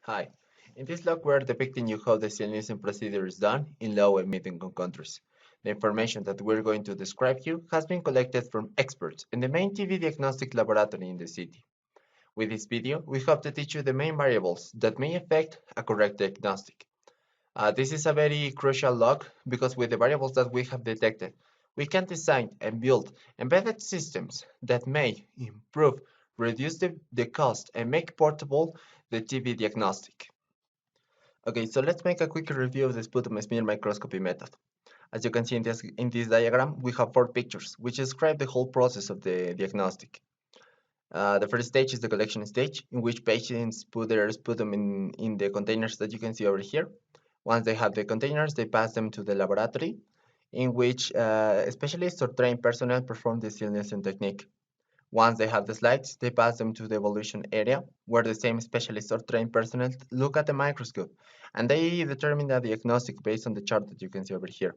Hi. In this log, we're depicting you how the Zhiel Neelsen procedure is done in low and mid-income countries. The information that we're going to describe you has been collected from experts in the main TB diagnostic laboratory in the city. With this video, we hope to teach you the main variables that may affect a correct diagnostic. This is a very crucial log because with the variables that we have detected, we can design and build embedded systems that may improve, reduce the cost, and make portable the TB diagnostic. Okay, so let's make a quick review of the sputum smear microscopy method. As you can see in this diagram, we have 4 pictures, which describe the whole process of the diagnostic. The first stage is the collection stage, in which patients put their sputum in the containers that you can see over here. Once they have the containers, they pass them to the laboratory, in which specialists or trained personnel perform the Zhiel Neelsen technique. Once they have the slides, they pass them to the evolution area, where the same specialists or trained personnel look at the microscope, and they determine the diagnostic based on the chart that you can see over here.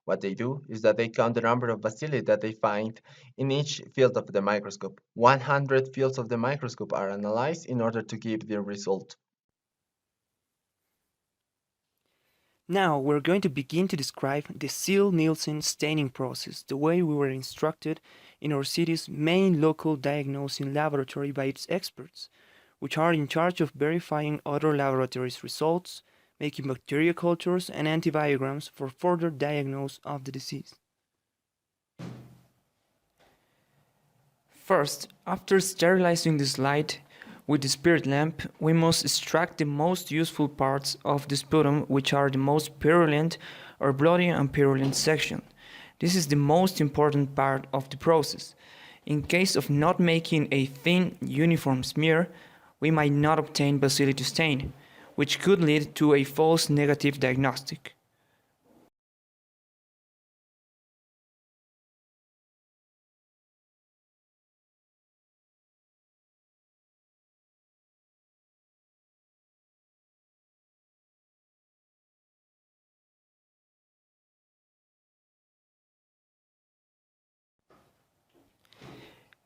What they do is that they count the number of bacilli that they find in each field of the microscope. 100 fields of the microscope are analyzed in order to give the result. Now we're going to begin to describe the Zhiel Neelsen staining process, the way we were instructed in our city's main local diagnosing laboratory by its experts, which are in charge of verifying other laboratories' results, making bacteria cultures and antibiograms for further diagnosis of the disease. First, after sterilizing the slide with the spirit lamp, we must extract the most useful parts of the sputum, which are the most purulent or bloody and purulent section. This is the most important part of the process. In case of not making a thin, uniform smear, we might not obtain bacilli to stain, which could lead to a false negative diagnostic.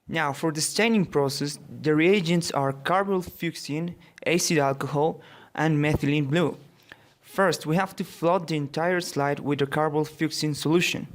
Now, for the staining process, the reagents are carbylfuchsin, acid alcohol, and methylene blue. First, we have to flood the entire slide with the carbylfuchsin solution.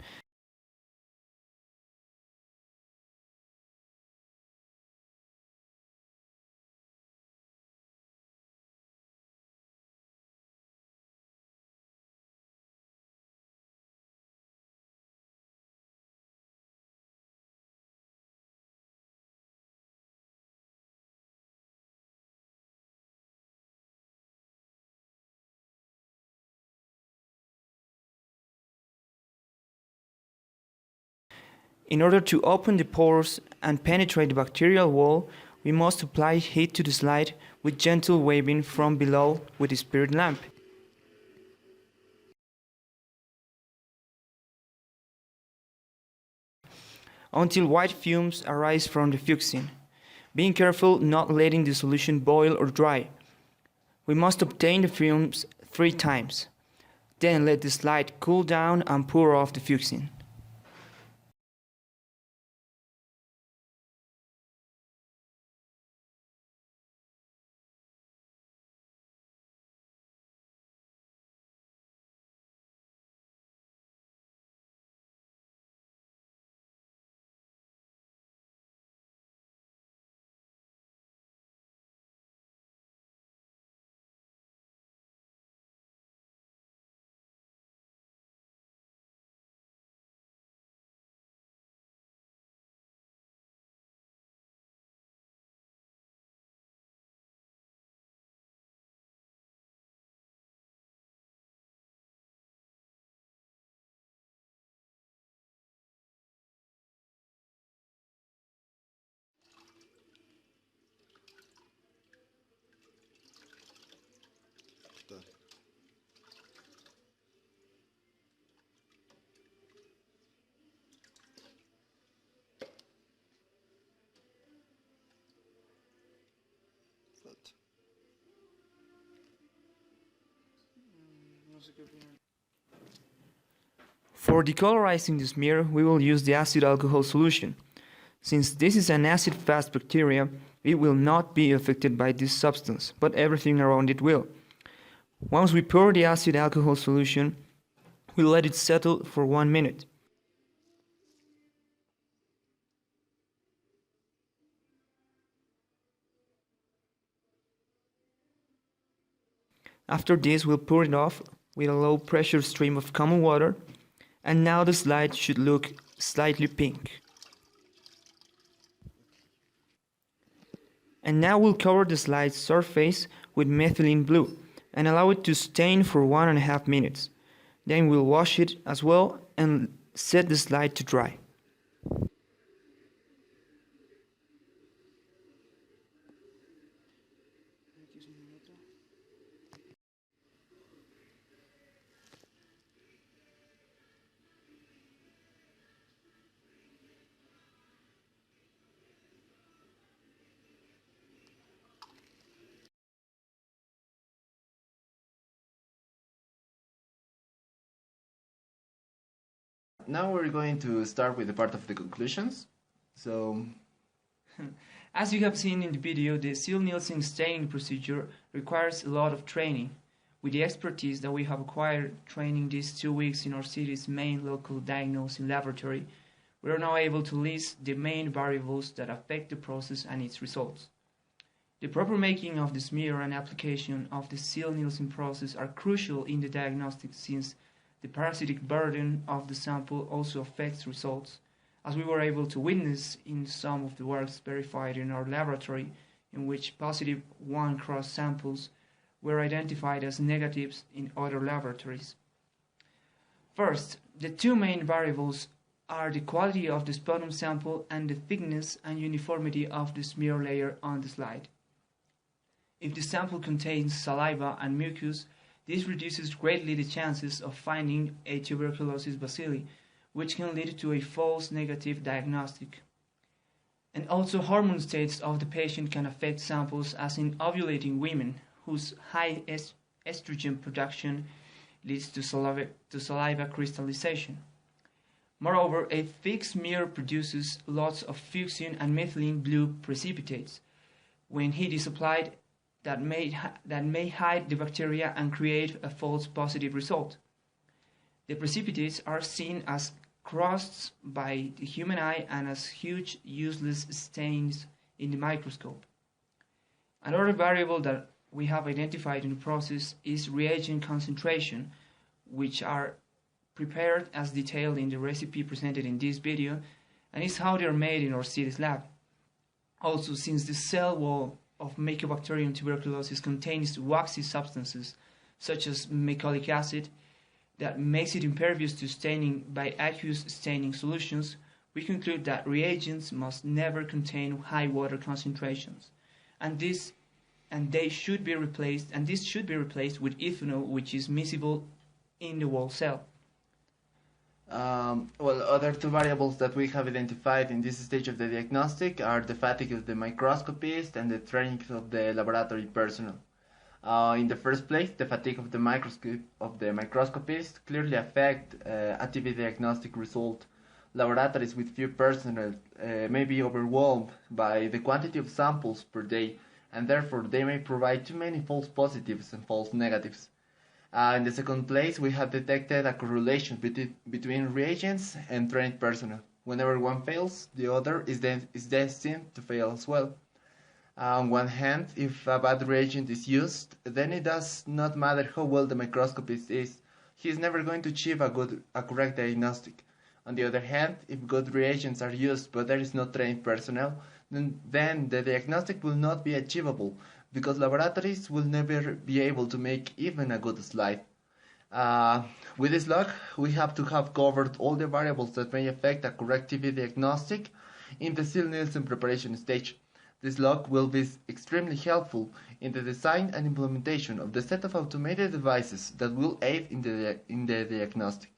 In order to open the pores and penetrate the bacterial wall, we must apply heat to the slide with gentle waving from below with the spirit lamp. Until white fumes arise from the fuchsin, being careful not letting the solution boil or dry. We must obtain the fumes 3 times. Then let the slide cool down and pour off the fuchsin. For decolorizing the smear, we will use the acid alcohol solution. Since this is an acid-fast bacteria, it will not be affected by this substance, but everything around it will. Once we pour the acid alcohol solution, we let it settle for 1 minute. After this, we'll pour it off with a low pressure stream of common water, and now the slide should look slightly pink. And now we'll cover the slide's surface with methylene blue and allow it to stain for 1.5 minutes. Then we'll wash it as well and set the slide to dry. Now we're going to start with the part of the conclusions. As you have seen in the video, the Zhiel Neelsen staining procedure requires a lot of training. With the expertise that we have acquired training these 2 weeks in our city's main local diagnosing laboratory, we are now able to list the main variables that affect the process and its results. The proper making of the smear and application of the Zhiel Neelsen process are crucial in the diagnostic, since the parasitic burden of the sample also affects results, as we were able to witness in some of the works verified in our laboratory, in which positive 1-cross samples were identified as negatives in other laboratories. First, the two main variables are the quality of the sputum sample and the thickness and uniformity of the smear layer on the slide. If the sample contains saliva and mucus, this reduces greatly the chances of finding a tuberculosis bacilli, which can lead to a false negative diagnostic. And also hormone states of the patient can affect samples, as in ovulating women, whose high estrogen production leads to saliva crystallization. Moreover, a thick smear produces lots of fuchsin and methylene blue precipitates. When heat is applied, that may hide the bacteria and create a false positive result. The precipitates are seen as crusts by the human eye and as huge useless stains in the microscope. Another variable that we have identified in the process is reagent concentration, which are prepared as detailed in the recipe presented in this video, and is how they are made in our city's lab. Also, since the cell wall of Mycobacterium tuberculosis contains waxy substances such as mecolic acid that makes it impervious to staining by aqueous staining solutions, we conclude that reagents must never contain high water concentrations, and this should be replaced with ethanol, which is miscible in the wall cell. Other two variables that we have identified in this stage of the diagnostic are the fatigue of the microscopist and the training of the laboratory personnel. In the first place, the fatigue of the microscopist clearly affect a TB diagnostic result. Laboratories with few personnel may be overwhelmed by the quantity of samples per day, and therefore they may provide too many false positives and false negatives. In the second place, we have detected a correlation between reagents and trained personnel. Whenever one fails, the other is destined to fail as well. On one hand, if a bad reagent is used, then it does not matter how well the microscopist is. He is never going to achieve a correct diagnostic. On the other hand, if good reagents are used but there is no trained personnel, then the diagnostic will not be achievable, because laboratories will never be able to make even a good slide. With this log, we have to have covered all the variables that may affect a correct TB diagnostic in the Zhiel Neelsen preparation stage. This log will be extremely helpful in the design and implementation of the set of automated devices that will aid in the diagnostic.